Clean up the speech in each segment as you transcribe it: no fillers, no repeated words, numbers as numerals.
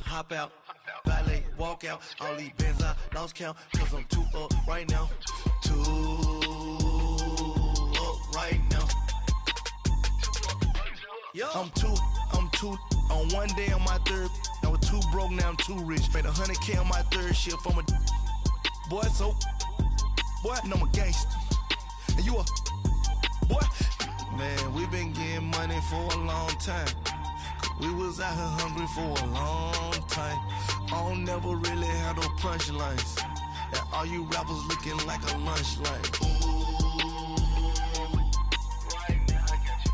Hop out, valet, walk out. All these bands I lost count, cause I'm too up right now. Too up right now. I'm too on one day on my third. I was too broke, now I'm too rich. Made 100K on my third shift. I'm a boy, so boy, and I'm a gangster. And you a boy. Man, we been getting money for a long time. We was out here hungry for a long time. I don't never really have no punchlines. And all you rappers looking like a lunch line. Right now, I got you.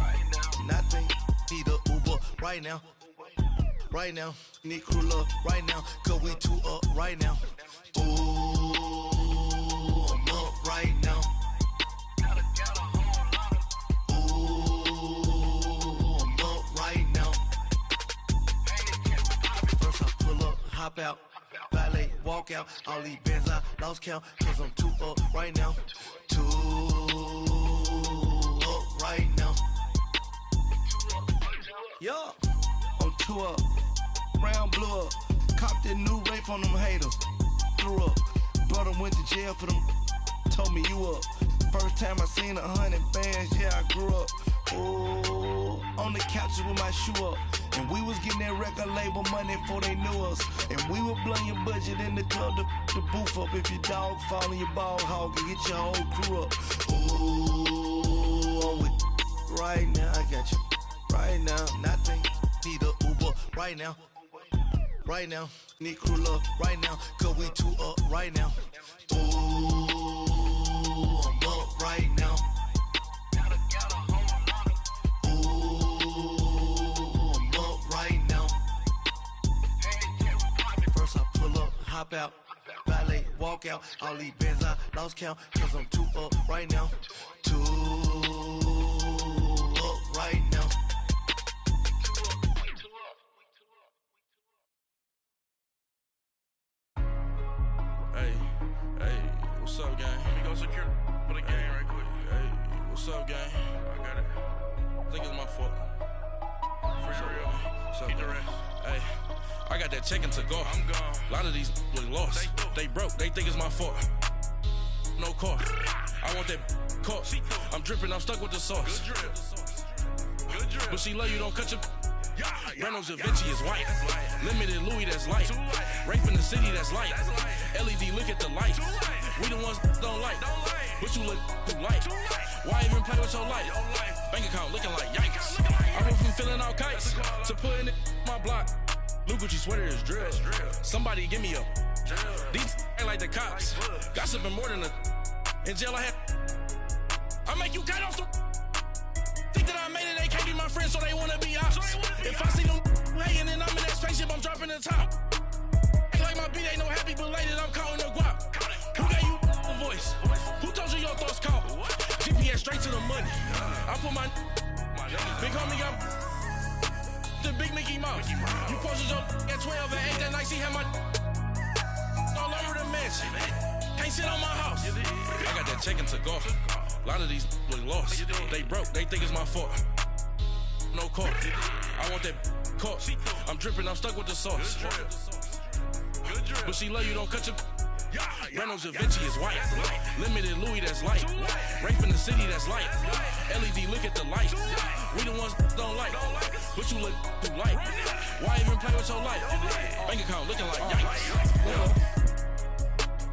Right now. Nothing, need a Uber right now. Right now, need crew love right now. Cause we too up right now. Ooh, I'm up right now. Hop out, valet, walk out. All these bands I lost count, cause I'm too up right now. Too up right now. Yeah, I'm too up. Round blew up. Copped that new rape on them haters. Threw up. Brother went to jail for them. Told me you up. First time I seen 100 bands, yeah, I grew up. Ooh, on the couches with my shoe up. And we was getting that record label money before they knew us. And we were blowing your budget in the club to the booth up. If your dog fall in your ball hog and get your whole crew up. Ooh, I'm with right now, I got you. Right now, nothing, need a Uber right now. Right now, need crew love right now. Cause we too up right now. Ooh, I'm up right now. Hop out, valet, walk out. All these bands I lost count, cause I'm too up right now. Too up right now. Hey, what's up, gang? Let me go secure for the game right quick. Hey, what's up, gang? I got it. I think it's my fault. For real. Keep the rest. Hey. I got that checking to go. I'm gone. A lot of these look lost. They broke. They think it's my fault. No car. I want that car. I'm dripping. I'm stuck with the sauce. Good drip. Good drip. But she love you. Don't cut your. Reynolds Da Vinci is white. Limited Louis, that's light. Rape in the city, that's light. LED, look at the lights. We the ones don't like. But you look too light. Why even play with your life? Bank account looking like yikes. I went from filling out kites to putting it in my block. Blue Gucci sweater is drill. Somebody give me a these ain't like the cops. Gossiping more than a in jail I had. I make you cut off the think that I made it. They can't be my friends, so they wanna be ops. If I see them hanging and I'm in that spaceship, I'm dropping the top. Ain't like my beat ain't no happy belated. I'm counting the guap. Who gave you a voice? Who told you your thoughts count? GPS straight to the money. I put my big homie got the big Mickey Mouse. You posted your at 12 and 8 that night. She had my all over the mansion. Can't sit on my house. I got that checking to go. A lot of these look lost. They broke. They think it's my fault. No car. I want that car. I'm dripping. I'm stuck with the sauce. But she love you. Don't cut your. Reynolds Da Vinci is white. Limited Louis, that's light. Rape in the city, that's light. LED, look at the lights. We the ones don't like. But you look too light. Why even play with your life? Bank account looking like yikes.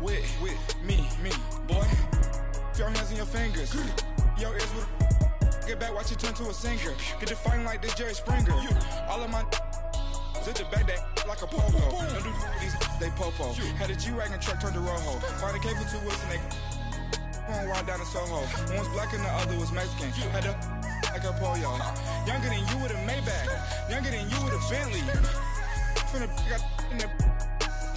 With me, boy. Your hands in your fingers. Your ears with get back, watch you turn to a singer. Get the fighting like this Jerry Springer. All of my sit the back that like a pogo. Don't do these, they popo. Had a G-Wagon truck turned to Rojo. Find a cable 2 wheels and they going wild down in Soho. One was black and the other was Mexican. Had a like a pollo. Younger than you with a Maybach. Younger than you with a Bentley. From the got in the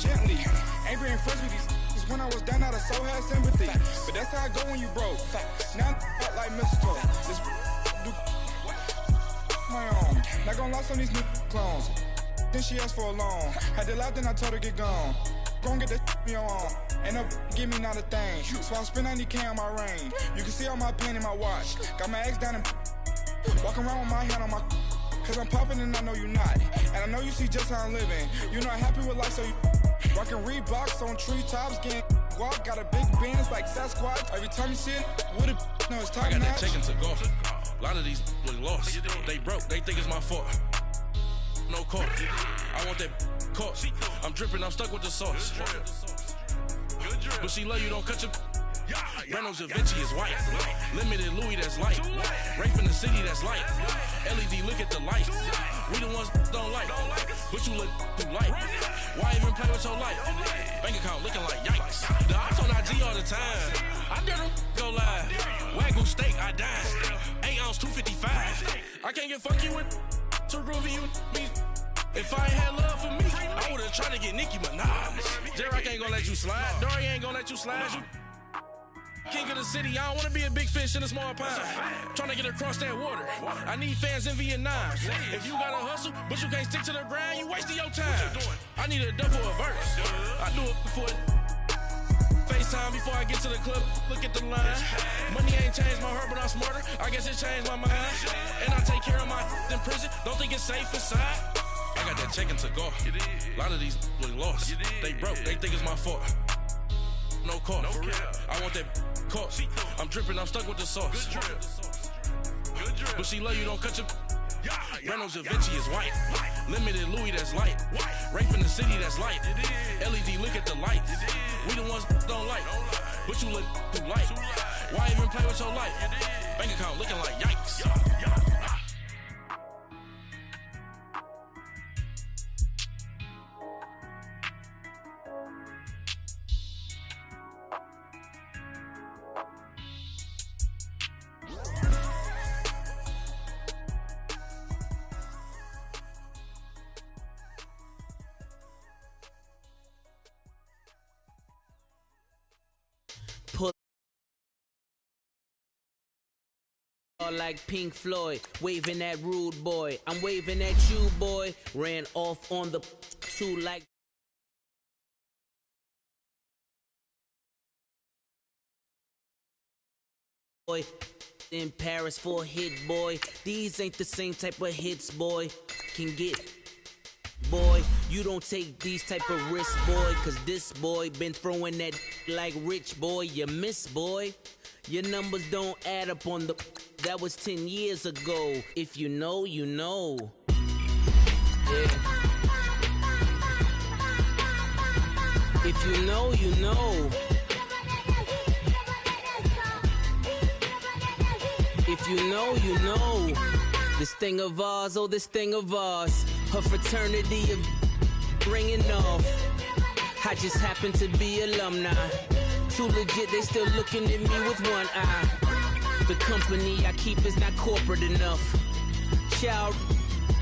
gently. Ain't being friends with these when I was down out of soul had sympathy. But that's how I go when you broke. Now I'm like mistletoe. This do my own. Not gonna lie, some these new clones. Then she asked for a loan. Had to laugh, then I told her get gone. Gon' get that me on. Ain't no give me not a thing. So I spend 90K on my range. You can see all my pain in my watch. Got my ex down and walking around with my hand on my. Cause I'm popping and I know you not. And I know you see just how I'm living. You're not happy with life, so you rockin' Reeboks on treetops, getting walk. Got a big Benz like Sasquatch. Every time you see it, with it, no, it's top I got notch. that chicken to go. A lot of these look lost. They broke, they think it's my fault. No court. I want that court. I'm dripping, I'm stuck with the sauce. But she love you, don't cut your. Reynolds Da Vinci is white. Limited Louis, that's light. Rape in the city, that's light. LED, look at the light. We the ones don't like. But you look too light. Why even play with your life? Bank account looking like yikes. The ops on IG all the time. I dare them go live. Wagyu steak, I died. 8 ounce, 255. I can't get funky with too groovy you me. If I ain't had love for me, I would've tried to get Nicki Minaj. J-Rock ain't gonna let you slide. Dory ain't gonna let you slide. You king of the city, I don't wanna be a big fish in a small pond. Trying to get across that water. I need fans in Vietnam. If you gotta hustle, but you can't stick to the grind, you wasting your time. I need a double a verse. I do it for FaceTime before I get to the club. Look at the line. Money ain't changed my heart, but I'm smarter. I guess it changed my mind. And I take care of my in prison. Don't think it's safe inside. I got that chicken to go. A lot of these look lost. They broke, they think it's my fault. No court, for real. I want that court. I'm dripping, I'm stuck with the sauce. But she love you, don't cut your. Reynolds Da Vinci is white. Limited Louis, that's light. Rape in the city, that's light. LED, look at the lights. We the ones don't like. But you look too light. Why even play with your life? Bank account looking like yikes. Like Pink Floyd, waving at rude boy. I'm waving at you, boy. Ran off on the two like boy. In Paris for a hit, boy. These ain't the same type of hits, boy. Can get. Boy, you don't take these type of risks, boy. Cause this boy been throwing that like rich, boy. You miss, boy. Your numbers don't add up on the. That was 10 years ago. If you know, you know. Yeah. If you know, you know. If you know, you know. This thing of ours, oh, this thing of ours. Her fraternity of ringing off. I just happen to be alumni. Too legit, they still looking at me with one eye. The company I keep is not corporate enough. Child,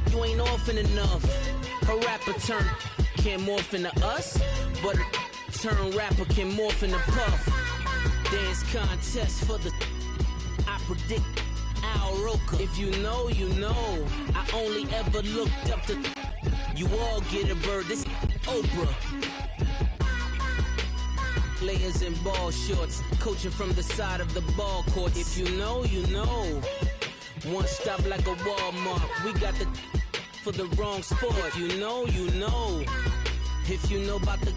you ain't orphan enough. A rapper turn can't morph into us, but a turn rapper can morph into Puff. Dance contest for the I predict Al Roker. If you know, you know. I only ever looked up to you all get a bird. This Oprah. Players in ball shorts, coaching from the side of the ball court. If you know, you know. One stop like a Walmart. We got the for the wrong sport. If you know, you know. If you know about the.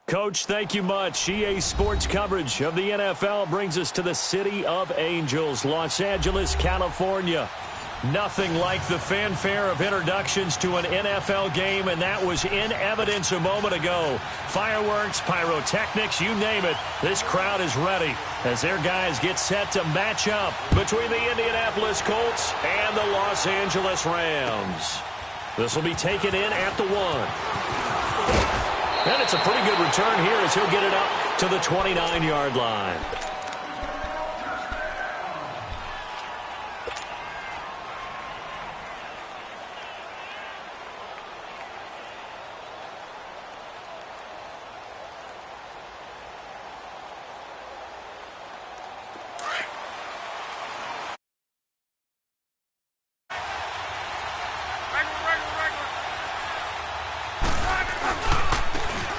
Coach, thank you much. EA Sports coverage of the NFL brings us to the City of Angels, Los Angeles, California. Nothing like the fanfare of introductions to an NFL game, and that was in evidence a moment ago. Fireworks, pyrotechnics, you name it. This crowd is ready as their guys get set to match up between the Indianapolis Colts and the Los Angeles Rams. This will be taken in at the 1. And it's a pretty good return here as he'll get it up to the 29-yard line.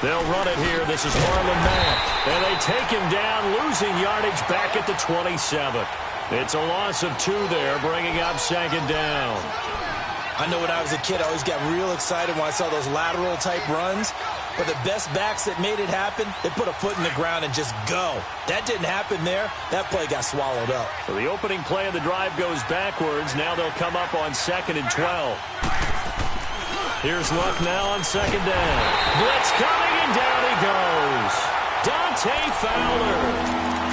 They'll run it here. This is Marlon Mack. And they take him down, losing yardage back at the 27. It's a loss of 2 there, bringing up second down. I know when I was a kid, I always got real excited when I saw those lateral-type runs. But the best backs that made it happen, they put a foot in the ground and just go. That didn't happen there. That play got swallowed up. So the opening play of the drive goes backwards. Now they'll come up on 2nd and 12. Here's Luck now on second down. Blitz coming, and down he goes. Dante Fowler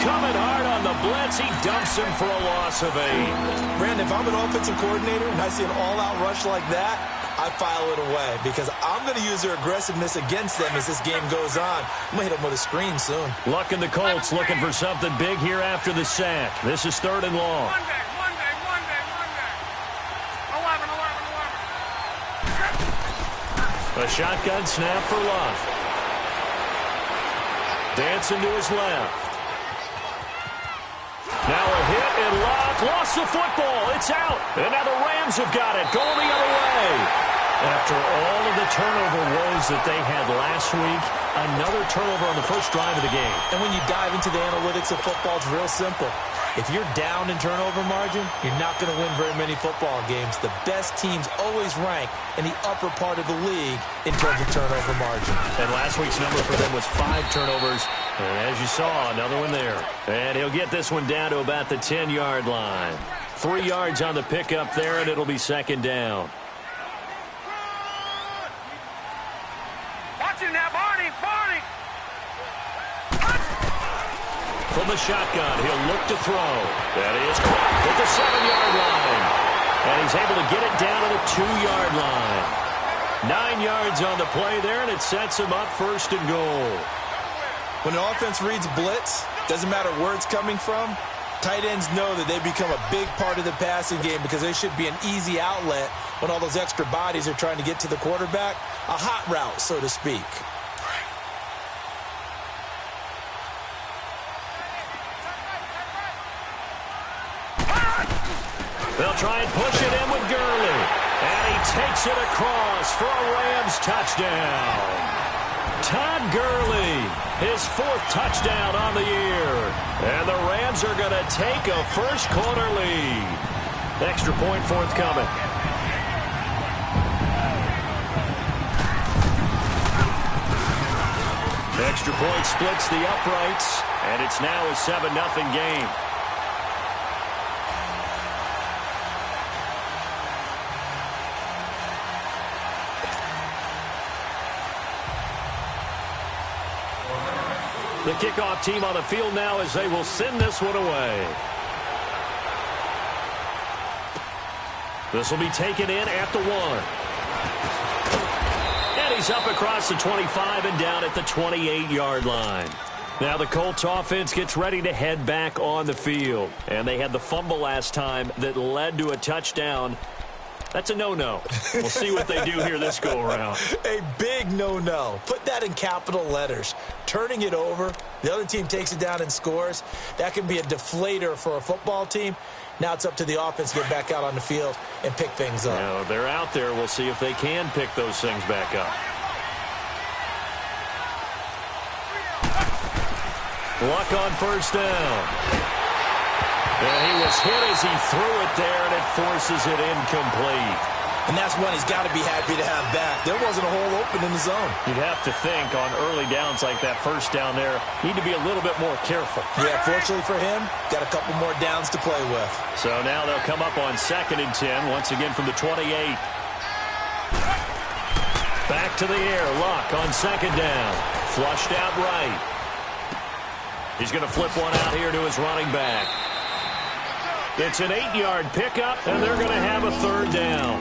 coming hard on the blitz. He dumps him for a loss of 8. Brandon, if I'm an offensive coordinator and I see an all-out rush like that, I file it away because I'm going to use their aggressiveness against them as this game goes on. I'm going to hit them with a screen soon. Luck and the Colts looking for something big here after the sack. This is 3rd and long. Monday. 11. A shotgun snap for Luck. Dancing to his left. Now a hit, and Luck lost the football. It's out. And now the Rams have got it. Going the other way. After all of the turnover woes that they had last week, another turnover on the first drive of the game. And when you dive into the analytics of football, it's real simple. If you're down in turnover margin, you're not going to win very many football games. The best teams always rank in the upper part of the league in terms of turnover margin. And last week's number for them was 5 turnovers. And as you saw, another one there. And he'll get this one down to about the 10-yard line. 3 yards on the pickup there, and it'll be second down. Watch him now, Barney. From the shotgun, he'll look to throw. That is caught at the 7-yard line. And he's able to get it down to the 2-yard line. 9 yards on the play there, and it sets him up 1st and goal. When the offense reads blitz, doesn't matter where it's coming from, tight ends know that they become a big part of the passing game because they should be an easy outlet when all those extra bodies are trying to get to the quarterback. A hot route, so to speak. They'll try and push it in with Gurley. And he takes it across for a Rams touchdown. Todd Gurley, his 4th touchdown on the year. And the Rams are going to take a first-quarter lead. Extra point forthcoming. Extra point splits the uprights, and it's now a 7-0 game. The kickoff team on the field now as they will send this one away. This will be taken in at the 1. And he's up across the 25 and down at the 28-yard line. Now the Colts offense gets ready to head back on the field. And they had the fumble last time that led to a touchdown. That's a no-no. We'll see what they do here this go-around. A big no-no. Put that in capital letters. Turning it over, the other team takes it down and scores. That can be a deflator for a football team. Now it's up to the offense to get back out on the field and pick things up. Now, they're out there. We'll see if they can pick those things back up. Luck on first down. And he was hit as he threw it there, and it forces it incomplete. And that's one he's got to be happy to have back. There wasn't a hole open in the zone. You'd have to think on early downs like that first down there, need to be a little bit more careful. Yeah, fortunately for him, got a couple more downs to play with. So now they'll come up on 2nd and 10, once again from the 28. Back to the air, Luck on 2nd down. Flushed out right. He's going to flip one out here to his running back. It's an 8-yard pickup, and they're going to have a 3rd down.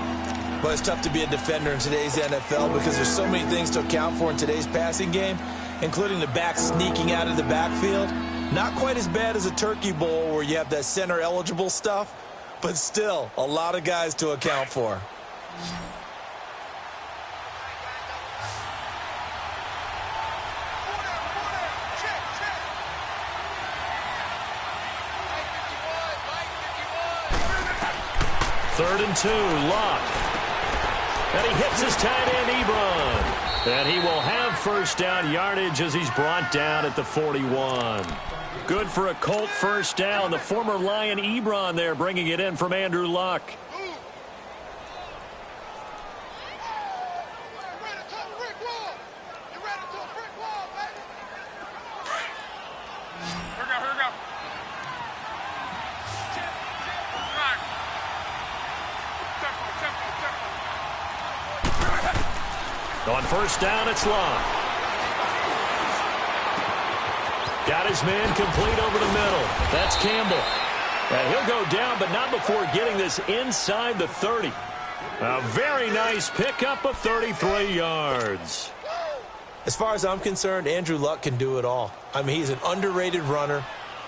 Well, it's tough to be a defender in today's NFL because there's so many things to account for in today's passing game, including the back sneaking out of the backfield. Not quite as bad as a turkey bowl where you have that center-eligible stuff, but still a lot of guys to account for. Third and 2, Luck. And he hits his tight end, Ebron. And he will have first down yardage as he's brought down at the 41. Good for a Colt first down. The former Lion Ebron there bringing it in from Andrew Luck. On first down, it's Luck. Got his man complete over the middle. That's Campbell. And he'll go down, but not before getting this inside the 30. A very nice pickup of 33 yards. As far as I'm concerned, Andrew Luck can do it all. I mean, he's an underrated runner,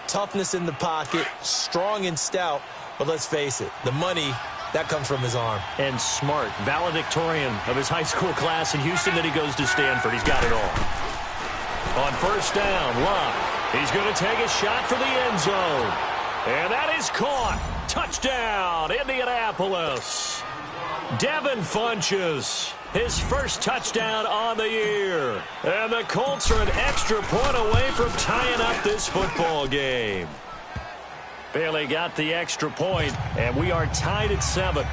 toughness in the pocket, strong and stout. But let's face it, the money, that comes from his arm. And smart, valedictorian of his high school class in Houston, then he goes to Stanford. He's got it all. On first down, Luck. He's going to take a shot for the end zone. And that is caught. Touchdown, Indianapolis. Devin Funchess, his first touchdown on the year. And the Colts are an extra point away from tying up this football game. Bailey got the extra point, and we are tied at 7.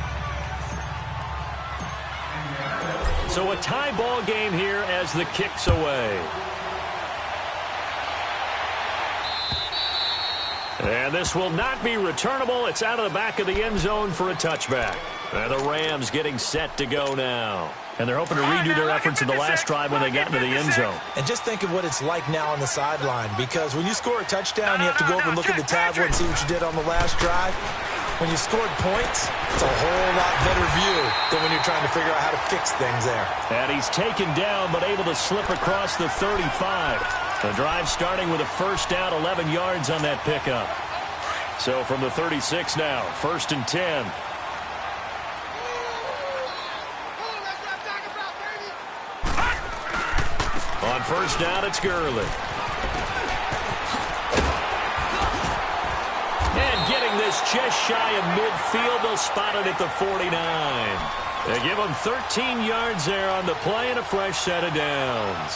So a tie ball game here as the kick's away. And this will not be returnable. It's out of the back of the end zone for a touchback. And the Rams getting set to go now. And they're hoping to redo their efforts in the last drive when they got into the end zone. And just think of what it's like now on the sideline, because when you score a touchdown, you have to go over and look at the tablet and see what you did on the last drive. When you scored points, it's a whole lot better view than when you're trying to figure out how to fix things there. And he's taken down but able to slip across the 35. The drive starting with a first down, 11 yards on that pickup. So from the 36 now, 1st and 10. On first down, it's Gurley. And getting this just shy of midfield, they'll spot it at the 49. They give him 13 yards there on the play and a fresh set of downs.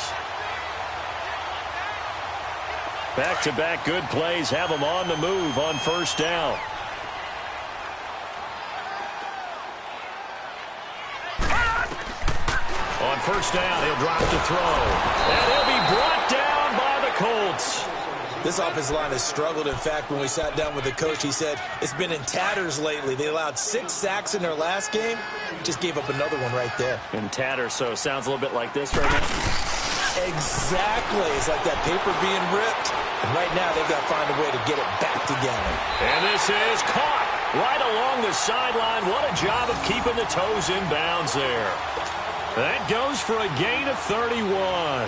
Back-to-back good plays have him on the move on first down. On first down, he'll drop to throw. And he'll be brought down by the Colts. This offensive line has struggled. In fact, when we sat down with the coach, he said it's been in tatters lately. They allowed 6 sacks in their last game. Just gave up another one right there. In tatters, so it sounds a little bit like this right now. Exactly. It's like that paper being ripped. And right now, they've got to find a way to get it back together. And this is caught right along the sideline. What a job of keeping the toes in bounds there. That goes for a gain of 31.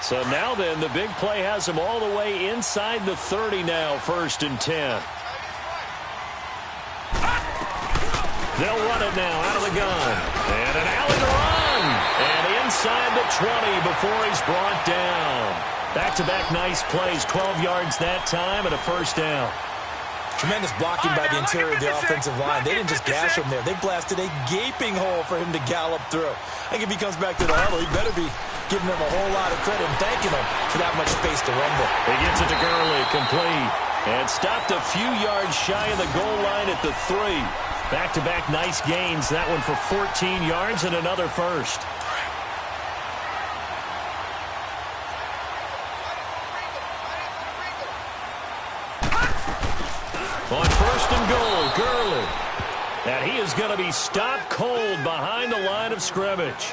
So now then, the big play has him all the way inside the 30 now, 1st and 10. They'll run it now out of the gun. And an alley run. And inside the 20 before he's brought down. Back-to-back nice plays, 12 yards that time and a first down. Tremendous blocking by the interior of the offensive line. They didn't just gash him there. They blasted a gaping hole for him to gallop through. I think if he comes back to the huddle, he better be giving them a whole lot of credit and thanking them for that much space to rumble. He gets it to Gurley, complete. And stopped a few yards shy of the goal line at the 3. Back-to-back nice gains. That one for 14 yards and another first. On 1st and goal, Gurley. And he is going to be stopped cold behind the line of scrimmage.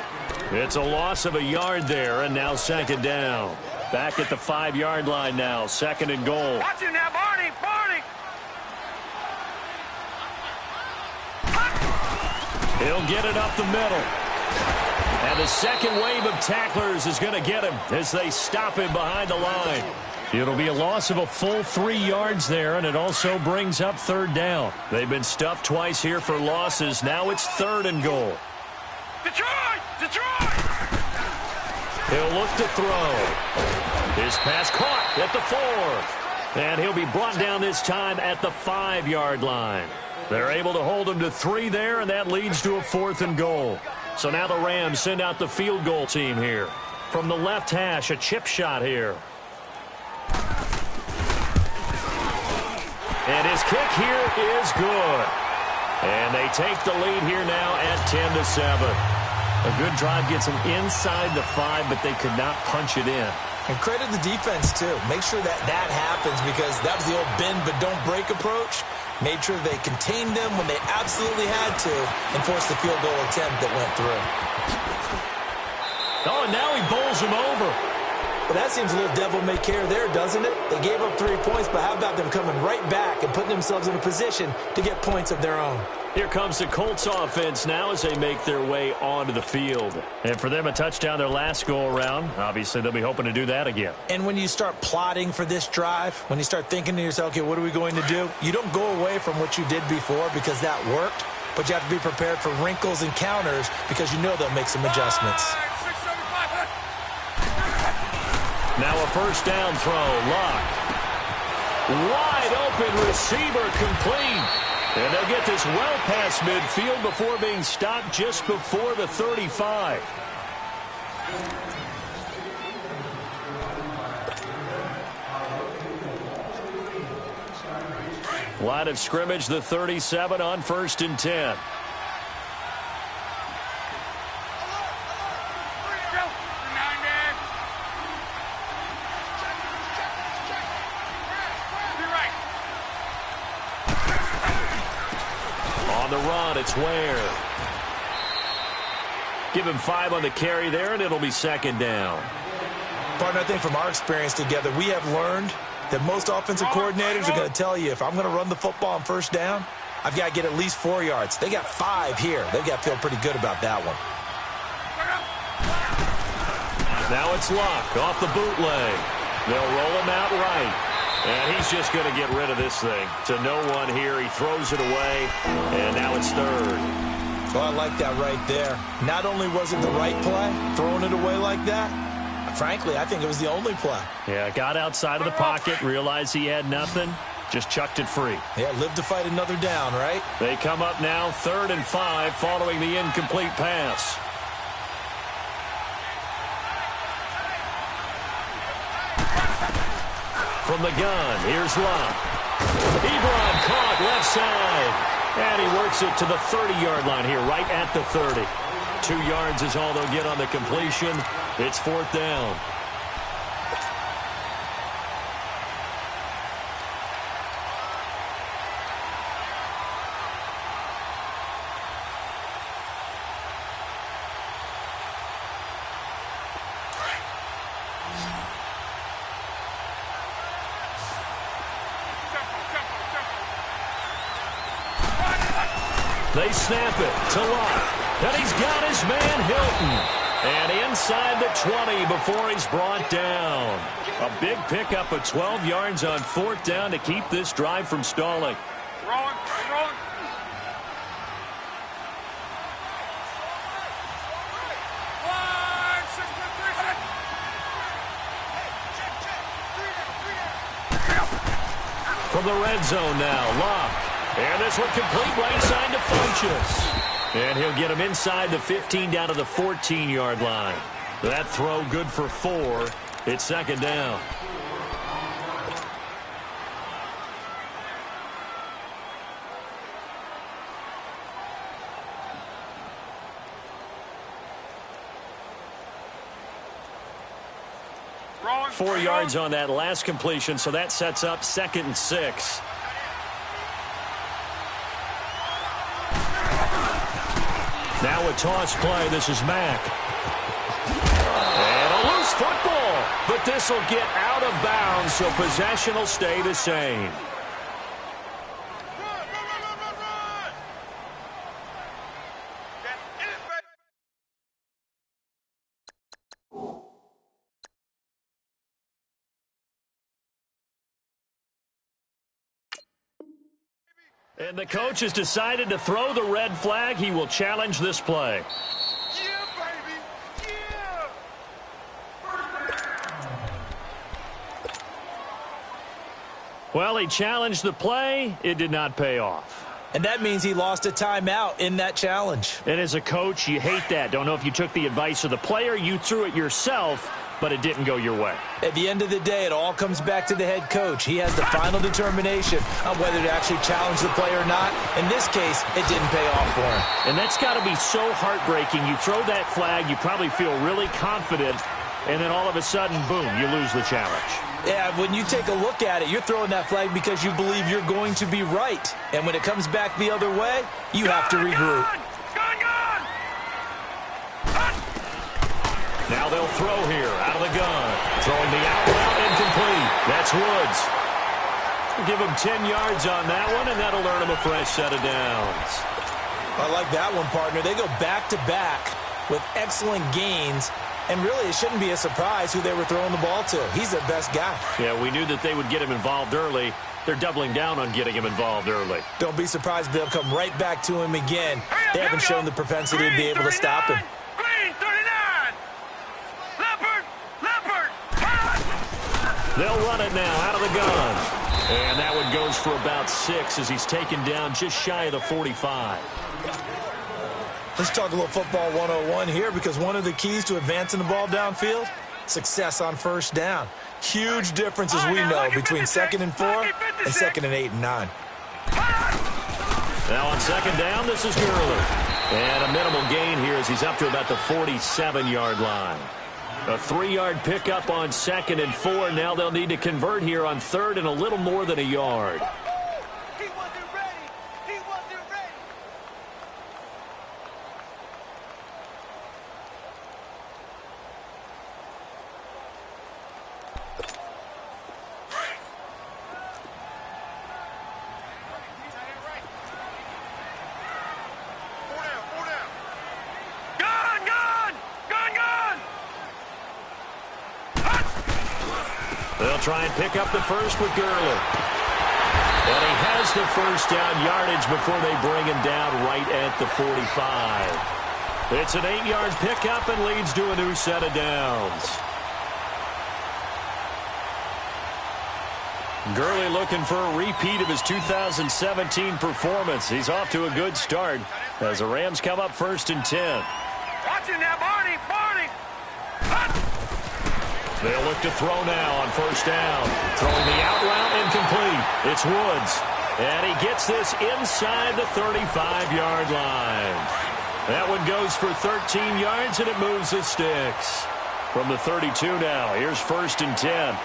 It's a loss of a yard there, and now 2nd down. Back at the 5-yard line now, 2nd and goal. Watch him now, Barney, Barney. He'll get it up the middle. And the second wave of tacklers is going to get him as they stop him behind the line. It'll be a loss of a full 3 yards there, and it also brings up 3rd down. They've been stuffed twice here for losses. Now it's 3rd and goal. Detroit! Detroit! He'll look to throw. His pass caught at the 4. And he'll be brought down this time at the 5-yard line. They're able to hold them to 3 there, and that leads to a 4th and goal. So now the Rams send out the field goal team here. From the left hash, a chip shot here. And his kick here is good. And they take the lead here now at 10-7. A good drive gets them inside the 5, but they could not punch it in. And credit the defense, too. Make sure that happens, because that was the old bend but don't break approach. Made sure they contained them when they absolutely had to and forced the field goal attempt that went through. Oh, and now he bowls him over. Well, that seems a little devil-may-care there, doesn't it? They gave up 3 points, but how about them coming right back and putting themselves in a position to get points of their own? Here comes the Colts offense now as they make their way onto the field. And for them, a touchdown their last go-around. Obviously, they'll be hoping to do that again. And when you start plotting for this drive, when you start thinking to yourself, okay, what are we going to do? You don't go away from what you did before because that worked, but you have to be prepared for wrinkles and counters because you know they'll make some adjustments. Now a first down throw. Luck. Wide open receiver complete. And they'll get this well past midfield before being stopped just before the 35. Line of scrimmage, the 37 on 1st and 10. On the run, it's Ware. Give him 5 on the carry there, and it'll be 2nd down. Partner, I think from our experience together, we have learned that most offensive coordinators are going to tell you, if I'm going to run the football on 1st down, I've got to get at least 4 yards. They got 5 here. They've got to feel pretty good about that one. Now it's Luck off the bootleg. They'll roll him out right. And he's just going to get rid of this thing. To no one here. He throws it away. And now it's 3rd. Well, I like that right there. Not only was it the right play, throwing it away like that, frankly, I think it was the only play. Yeah, got outside of the pocket, realized he had nothing, just chucked it free. Yeah, live to fight another down, right? They come up now 3rd and 5 following the incomplete pass. From the gun, here's Luck. Ebron caught left side. And he works it to the 30-yard line here, right at the 30. 2 yards is all they'll get on the completion. It's 4th down. They snap it to Luck. And he's got his man Hilton. And inside the 20 before he's brought down. A big pickup of 12 yards on 4th down to keep this drive from stalling. Rolling. From the red zone now, Luck. And this one complete right side to Funchess. And he'll get him inside the 15 down to the 14-yard line. That throw good for 4. It's 2nd down. Rolling. 4 yards on that last completion, so that sets up 2nd and 6. Now a toss play. This is Mack. And a loose football. But this will get out of bounds, so possession will stay the same. And the coach has decided to throw the red flag. He will challenge this play. Yeah, baby. Yeah. Well, he challenged the play. It did not pay off. And that means he lost a timeout in that challenge. And as a coach, you hate that. Don't know if you took the advice of the player, you threw it yourself, but it didn't go your way. At the end of the day, it all comes back to the head coach. He has the final determination on whether to actually challenge the play or not. In this case, it didn't pay off for him. And that's got to be so heartbreaking. You throw that flag, you probably feel really confident, and then all of a sudden, boom, you lose the challenge. Yeah, when you take a look at it, you're throwing that flag because you believe you're going to be right. And when it comes back the other way, you have to regroup. Now they'll throw here out of the gun. Throwing the out route incomplete. That's Woods. Give him 10 yards on that one, and that'll earn him a fresh set of downs. I like that one, partner. They go back-to-back with excellent gains. And really, it shouldn't be a surprise who they were throwing the ball to. He's their best guy. Yeah, we knew that they would get him involved early. They're doubling down on getting him involved early. Don't be surprised if they'll come right back to him again. They haven't shown the propensity to be able to stop him. Green 39. Leopard. They'll run it now out of the gun. And that one goes for about 6 as he's taken down just shy of the 45. Let's talk a little football 101 here, because one of the keys to advancing the ball downfield, success on first down. Huge difference, as we know, between 2nd and 4 and 2nd and 8 and 9. Now on 2nd down, this is Gurley. And a minimal gain here as he's up to about the 47-yard line. A 3-yard pickup on 2nd and 4. Now they'll need to convert here on 3rd and a little more than a yard. He wasn't ready. He wasn't ready. They'll try and pick up the first with Gurley. And he has the first down yardage before they bring him down right at the 45. It's an 8-yard pickup and leads to a new set of downs. Gurley looking for a repeat of his 2017 performance. He's off to a good start as the Rams come up 1st and 10. Watching now, Barney. They'll look to throw now on 1st down. Throwing the out route incomplete. It's Woods. And he gets this inside the 35-yard line. That one goes for 13 yards, and it moves the sticks. From the 32 now, here's 1st and 10.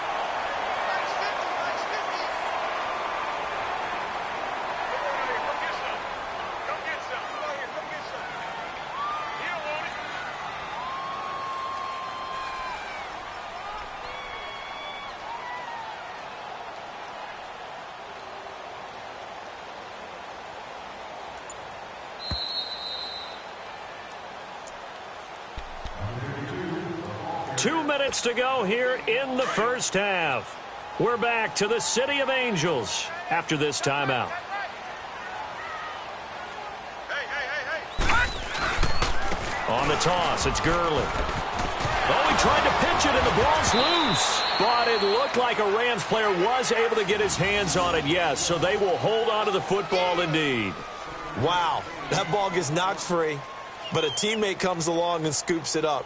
To go here in the first half. We're back to the City of Angels after this timeout. On the toss, it's Gurley. Oh, he tried to pitch it, and the ball's loose. But it looked like a Rams player was able to get his hands on it, yes. So they will hold on to the football indeed. Wow, that ball gets knocked free, but a teammate comes along and scoops it up.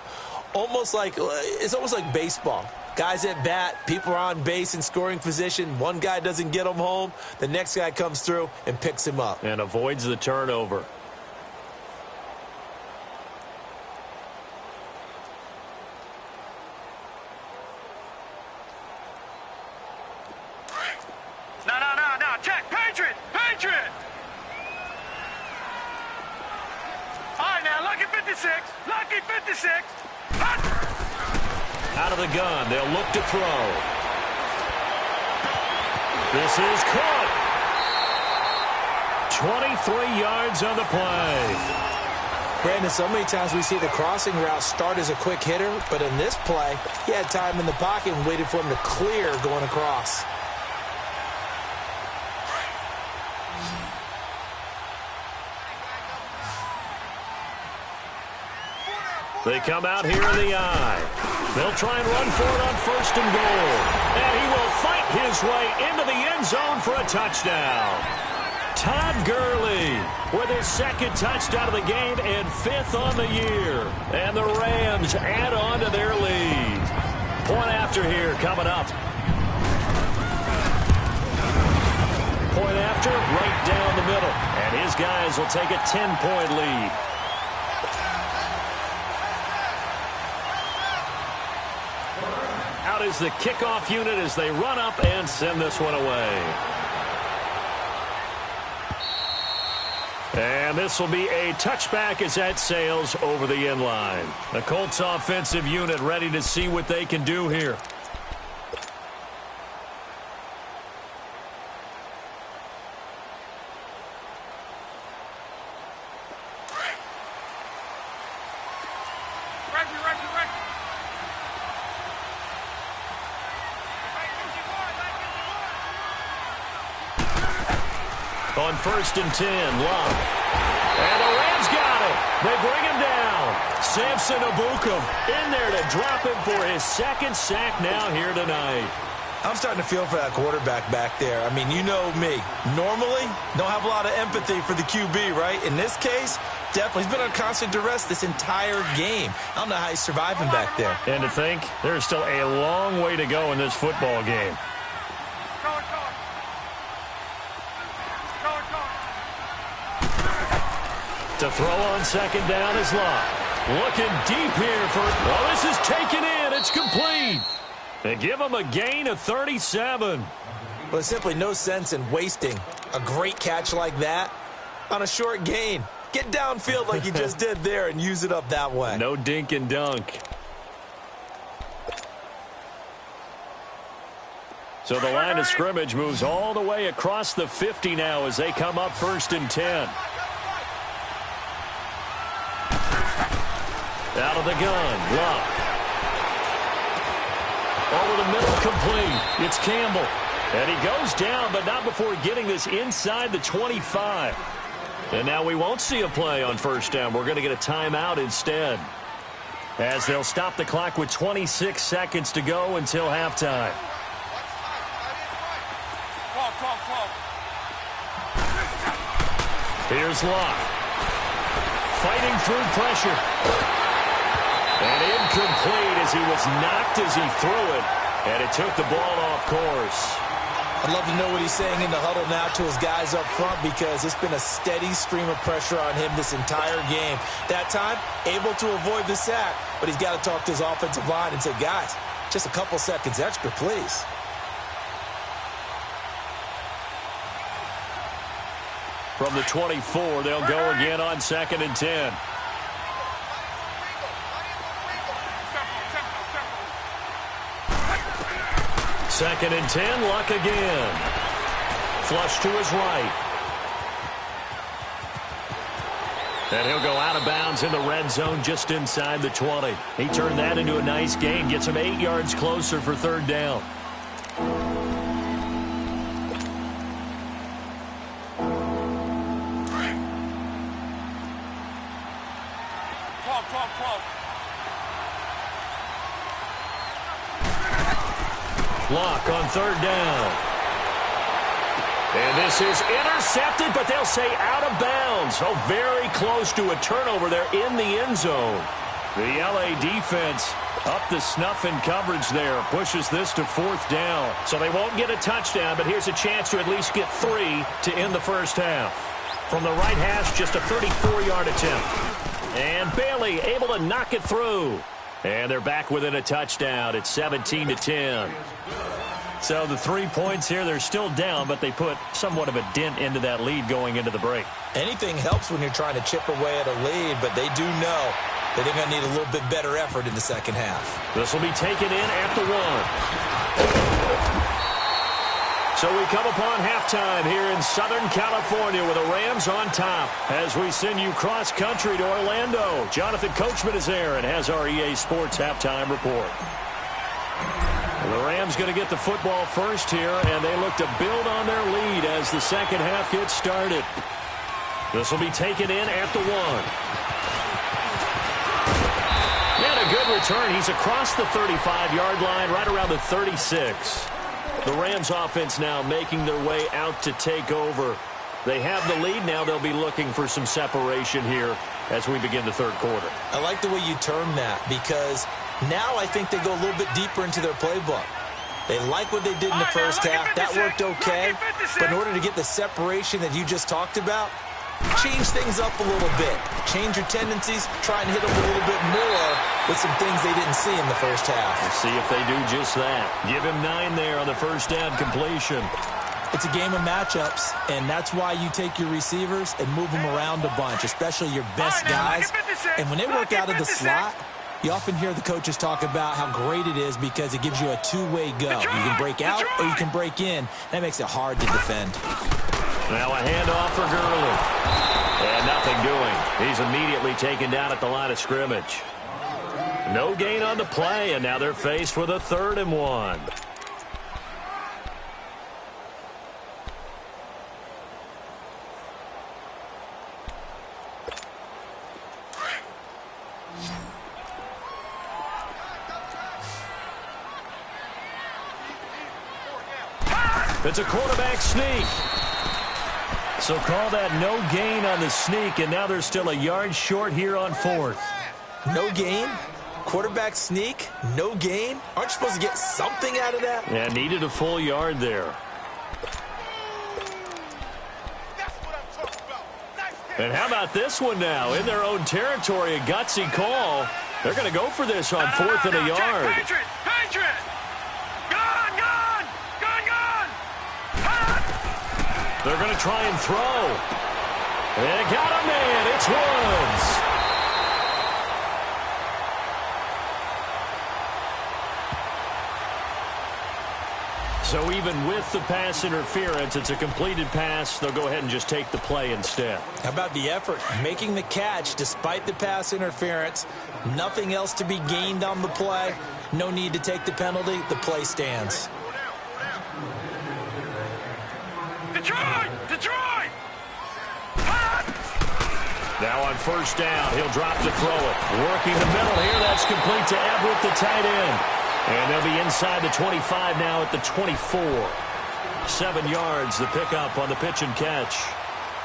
It's almost like baseball. Guys at bat, people are on base in scoring position. One guy doesn't get him home. The next guy comes through and picks him up. And avoids the turnover. No. Check. Patriot. All right, now, Lucky 56. Out of the gun, they'll look to throw. This is caught. 23 yards on the play. Brandon, so many times we see the crossing route start as a quick hitter, but in this play, he had time in the pocket and waited for him to clear going across. They come out here in the eye. They'll try and run for it on 1st and goal. And he will fight his way into the end zone for a touchdown. Todd Gurley with his second touchdown of the game and 5th on the year. And the Rams add on to their lead. Point after here coming up. Point after right down the middle. And his guys will take a 10-point lead. Out is the kickoff unit as they run up and send this one away. And this will be a touchback as that sails over the end line. The Colts offensive unit ready to see what they can do here. On 1st and 10, Love. And the Rams got it. They bring him down. Samson Ebukam in there to drop him for his 2nd sack now here tonight. I'm starting to feel for that quarterback back there. I mean, you know me. Normally, don't have a lot of empathy for the QB, right? In this case, definitely. He's been on constant duress this entire game. I don't know how he's surviving back there. And to think, there's still a long way to go in this football game. To throw on 2nd down is Locke. Looking deep here for... Oh, this is taken in. It's complete. They give him a gain of 37. Well, there's simply no sense in wasting a great catch like that on a short gain. Get downfield like you just did there and use it up that way. No dink and dunk. So the line of scrimmage moves all the way across the 50 now as they come up 1st and 10. Out of the gun, Love. Over the middle, complete. It's Campbell. And he goes down, but not before getting this inside the 25. And now we won't see a play on 1st down. We're going to get a timeout instead, as they'll stop the clock with 26 seconds to go until halftime. Here's Locke. Fighting through pressure. And incomplete as he was knocked as he threw it. And it took the ball off course. I'd love to know what he's saying in the huddle now to his guys up front, because it's been a steady stream of pressure on him this entire game. That time, able to avoid the sack, but he's got to talk to his offensive line and say, guys, just a couple seconds extra, please. From the 24, they'll go again on 2nd and 10. Second and 10, Luck again. Flush to his right. And he'll go out of bounds in the red zone just inside the 20. He turned that into a nice gain, gets him 8 yards closer for 3rd down. Block on 3rd down. And this is intercepted, but they'll say out of bounds. Oh, very close to a turnover there in the end zone. The LA defense up the snuff in coverage there. Pushes this to 4th down. So they won't get a touchdown, but here's a chance to at least get 3 to end the first half. From the right hash, just a 34-yard attempt. And Bailey able to knock it through. And they're back within a touchdown. It's 17-10. So the 3 points here, they're still down, but they put somewhat of a dent into that lead going into the break. Anything helps when you're trying to chip away at a lead, but they do know that they're going to need a little bit better effort in the second half. This will be taken in at the 1. So we come upon halftime here in Southern California with the Rams on top as we send you cross-country to Orlando. Jonathan Coachman is there and has our EA Sports halftime report. And the Rams going to get the football first here, and they look to build on their lead as the second half gets started. This will be taken in at the 1. And a good return. He's across the 35-yard line, right around the 36. The Rams offense now making their way out to take over They have the lead now. They'll be looking for some separation here as we begin the third quarter. I like the way you term that, because now I think they go a little bit deeper into their playbook. They like what they did in the first half. That worked okay. But in order to get the separation that you just talked about, change things up a little bit. Change your tendencies. Try and hit them a little bit more with some things they didn't see in the first half. We'll see if they do just that. Give him 9 there on the first down completion. It's a game of matchups, and that's why you take your receivers and move them around a bunch, especially your best guys. And when they work out of the slot, you often hear the coaches talk about how great it is because it gives you a two-way go. You can break out or you can break in. That makes it hard to defend. Now a handoff for Gurley. And nothing doing. He's immediately taken down at the line of scrimmage. No gain on the play, and now they're faced with a 3rd and 1. It's a quarterback sneak. So call that no gain on the sneak, and now they're still a yard short here on 4th. No gain? Quarterback sneak? No gain? Aren't you supposed to get something out of that? Yeah, needed a full yard there. And how about this one now? In their own territory, a gutsy call. They're going to go for this on 4th and a yard. Patriot! They're going to try and throw. They got a man. It's Woods. So even with the pass interference, it's a completed pass. They'll go ahead and just take the play instead. How about the effort? Making the catch despite the pass interference. Nothing else to be gained on the play. No need to take the penalty. The play stands. Detroit! Now on first down, he'll drop to throw it. Working the middle here, that's complete to Everett, the tight end. And they'll be inside the 25 now at the 24. 7 yards, the pickup on the pitch and catch.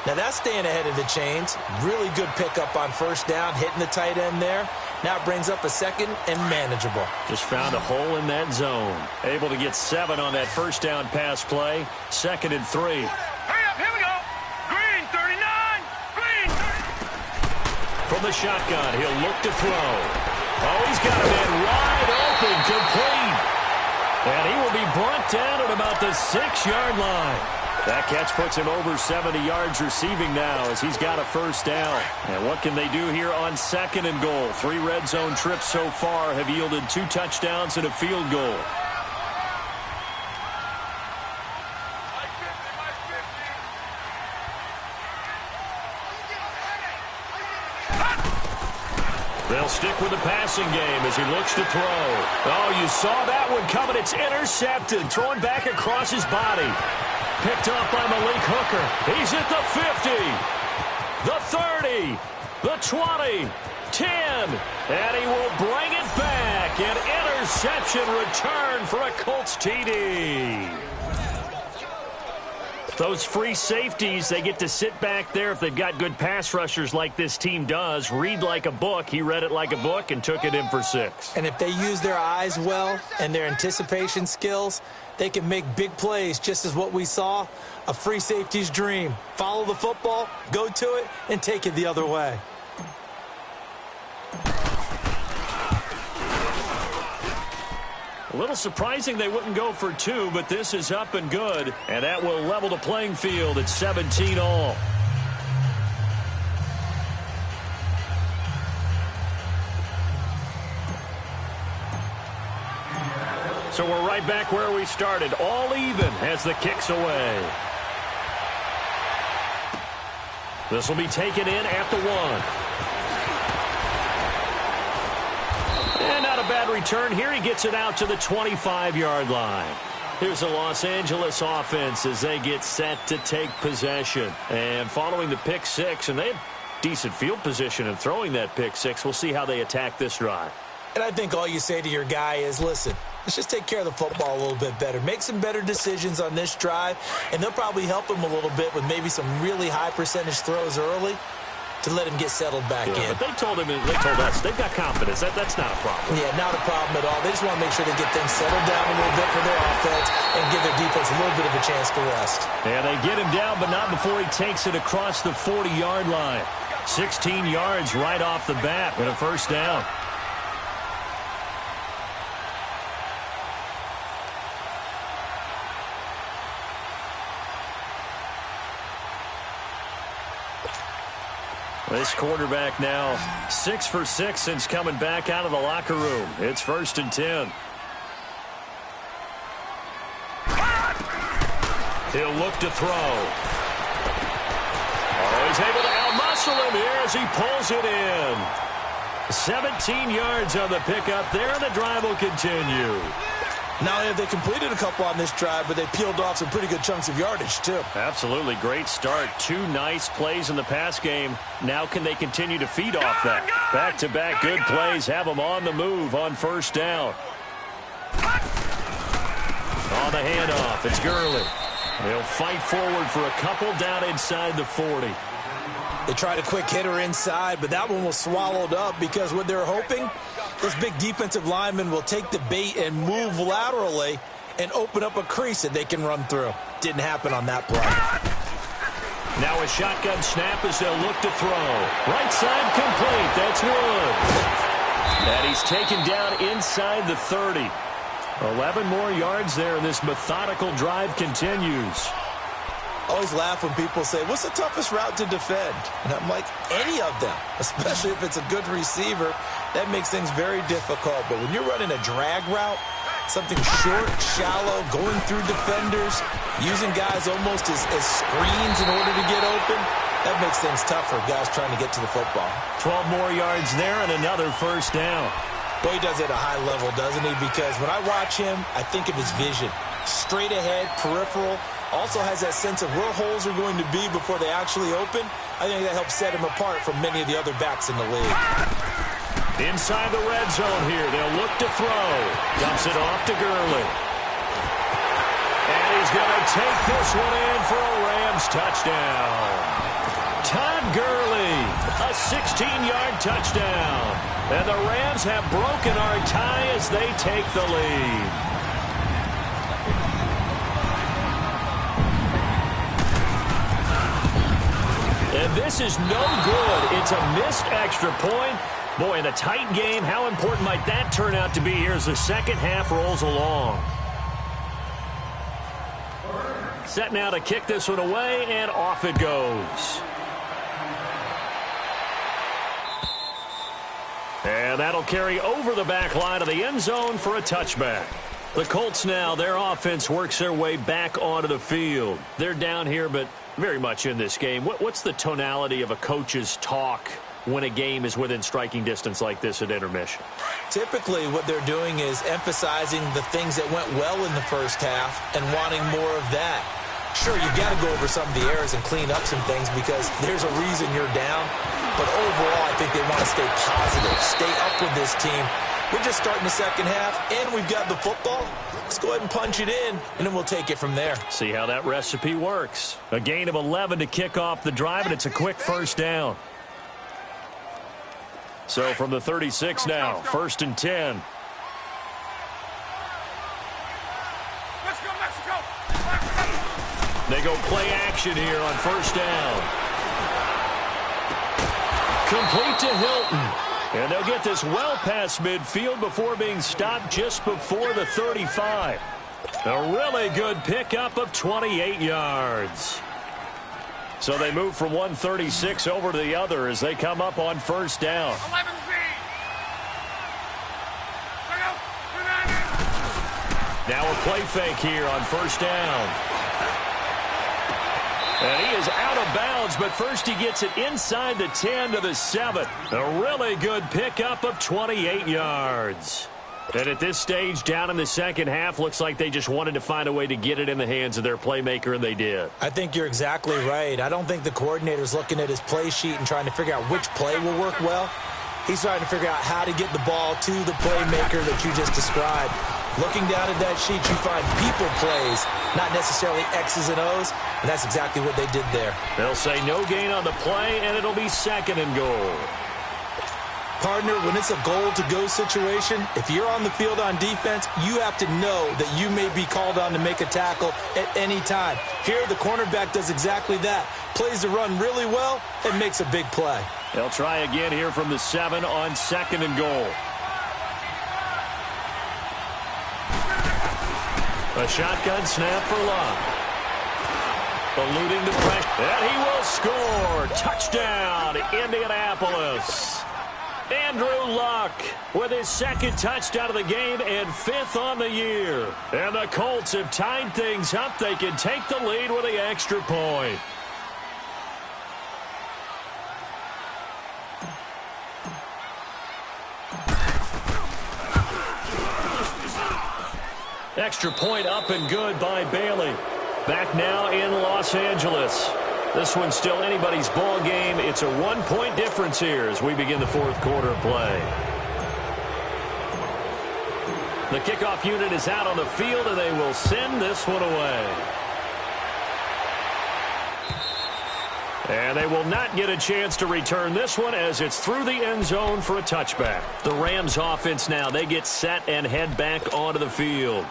Now that's staying ahead of the chains. Really good pickup on first down, hitting the tight end there. Now it brings up a 2nd and manageable. Just found a hole in that zone. Able to get 7 on that first down pass play. 2nd and 3. Hurry up, here we go. Green, 39. Green, 30. From the shotgun, he'll look to throw. Oh, he's got a man wide open, complete. And he will be brought down at about the 6-yard line. That catch puts him over 70 yards receiving now as he's got a first down. And what can they do here on 2nd and goal? 3 red zone trips so far have yielded 2 touchdowns and a field goal. They'll stick with the passing game as he looks to throw. Oh, you saw that one coming. It's intercepted. Thrown back across his body. Picked up by Malik Hooker. He's at the 50, the 30, the 20, 10, and he will bring it back. An interception return for a Colts TD. Those free safeties, they get to sit back there if they've got good pass rushers like this team does. Read like a book. He read it like a book and took it in for 6. And if they use their eyes well and their anticipation skills, they can make big plays, just as what we saw, a free safety's dream. Follow the football, go to it, and take it the other way. A little surprising they wouldn't go for 2, but this is up and good. And that will level the playing field at 17 all. So we're right back where we started. All even as the kick's away. This will be taken in at the 1. And not a bad return here. He gets it out to the 25-yard line. Here's the Los Angeles offense as they get set to take possession. And following the pick 6, and they have decent field position in throwing that pick 6. We'll see how they attack this drive. And I think all you say to your guy is, listen, let's just take care of the football a little bit better. Make some better decisions on this drive, and they'll probably help him a little bit with maybe some really high percentage throws early to let him get settled back in. But they told us, they've got confidence. That's not a problem. Yeah, not a problem at all. They just want to make sure they get things settled down a little bit for their offense and give their defense a little bit of a chance to rest. And they get him down, but not before he takes it across the 40-yard line. 16 yards right off the bat with a first down. This quarterback now 6 for 6 since coming back out of the locker room. It's 1st and 10. He'll look to throw. Oh, he's able to outmuscle him here as he pulls it in. 17 yards on the pickup there, and the drive will continue. Not only have they completed a couple on this drive, but they peeled off some pretty good chunks of yardage, too. Absolutely. Great start. 2 nice plays in the pass game. Now can they continue to feed off that? Back-to-back good plays have them on the move on first down. On the handoff, it's Gurley. They'll fight forward for a couple down inside the 40. They tried a quick hitter inside, but that one was swallowed up because what they're hoping, those big defensive linemen will take the bait and move laterally and open up a crease that they can run through. Didn't happen on that play. Now a shotgun snap as they'll look to throw. Right side complete. That's Woods. And he's taken down inside the 30. 11 more yards there, and this methodical drive continues. Always laugh when people say, what's the toughest route to defend? And I'm like, any of them, especially if it's a good receiver. That makes things very difficult. But when you're running a drag route, something short, shallow, going through defenders, using guys almost as screens in order to get open, that makes things tough for guys trying to get to the football. 12 more yards there and another first down. Well, he does it at a high level, doesn't he? Because when I watch him, I think of his vision. Straight ahead, peripheral. Also has that sense of where holes are going to be before they actually open. I think that helps set him apart from many of the other backs in the league. Inside the red zone here, they'll look to throw. Dumps it off to Gurley. And he's going to take this one in for a Rams touchdown. Todd Gurley, a 16-yard touchdown. And the Rams have broken our tie as they take the lead. And this is no good. It's a missed extra point. Boy, in a tight game, how important might that turn out to be here as the second half rolls along? Set now to kick this one away, and off it goes. And that'll carry over the back line of the end zone for a touchback. The Colts now, their offense works their way back onto the field. They're down here, but very much in this game. What's the tonality of a coach's talk when a game is within striking distance like this at intermission? Typically, what they're doing is emphasizing the things that went well in the first half and wanting more of that. Sure, you've got to go over some of the errors and clean up some things because there's a reason you're down. But overall, I think they want to stay positive, stay up with this team. We're just starting the second half, and we've got the football. Let's go ahead and punch it in, and then we'll take it from there. See how that recipe works. A gain of 11 to kick off the drive, and it's a quick first down. So from the 36 now, 1st and 10. Let's go, Mexico! They go play action here on first down. Complete to Hilton. And they'll get this well past midfield before being stopped just before the 35. A really good pickup of 28 yards. So they move from 136 over to the other as they come up on first down. 11 feet. Now a play fake here on first down. And he is out of bounds, but first he gets it inside the 10 to the 7. A really good pickup of 28 yards. And at this stage, down in the second half, looks like they just wanted to find a way to get it in the hands of their playmaker, and they did. I think you're exactly right. I don't think the coordinator's looking at his play sheet and trying to figure out which play will work well. He's trying to figure out how to get the ball to the playmaker that you just described. Looking down at that sheet, you find people plays, not necessarily X's and O's, and that's exactly what they did there. They'll say no gain on the play, and it'll be 2nd and goal. Partner, when it's a goal-to-go situation, if you're on the field on defense, you have to know that you may be called on to make a tackle at any time. Here, the cornerback does exactly that. Plays the run really well and makes a big play. They'll try again here from the 7 on 2nd and goal. A shotgun snap for Luck. Eluding the pressure. And he will score. Touchdown, Indianapolis. Andrew Luck with his 2nd touchdown of the game and 5th on the year. And the Colts have tied things up. They can take the lead with the extra point. Extra point up and good by Bailey. Back now in Los Angeles. This one's still anybody's ball game. It's a 1-point difference here as we begin the 4th quarter of play. The kickoff unit is out on the field, and they will send this one away. And they will not get a chance to return this one as it's through the end zone for a touchback. The Rams offense now, they get set and head back onto the field.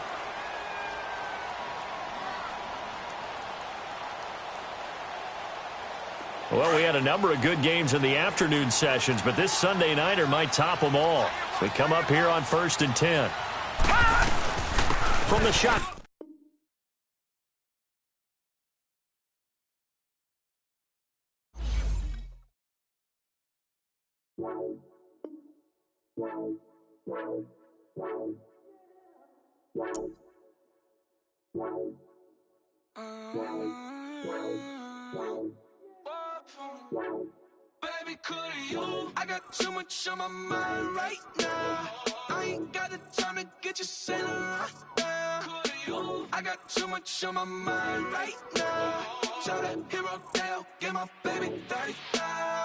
Well, we had a number of good games in the afternoon sessions, but this Sunday nighter might top them all. So we come up here on 1st and 10. From the shot. Baby, could you? I got too much on my mind right now. I ain't got the time to get you sitting right now. Could you? I got too much on my mind right now. Tell that hero Dale, get my baby 35.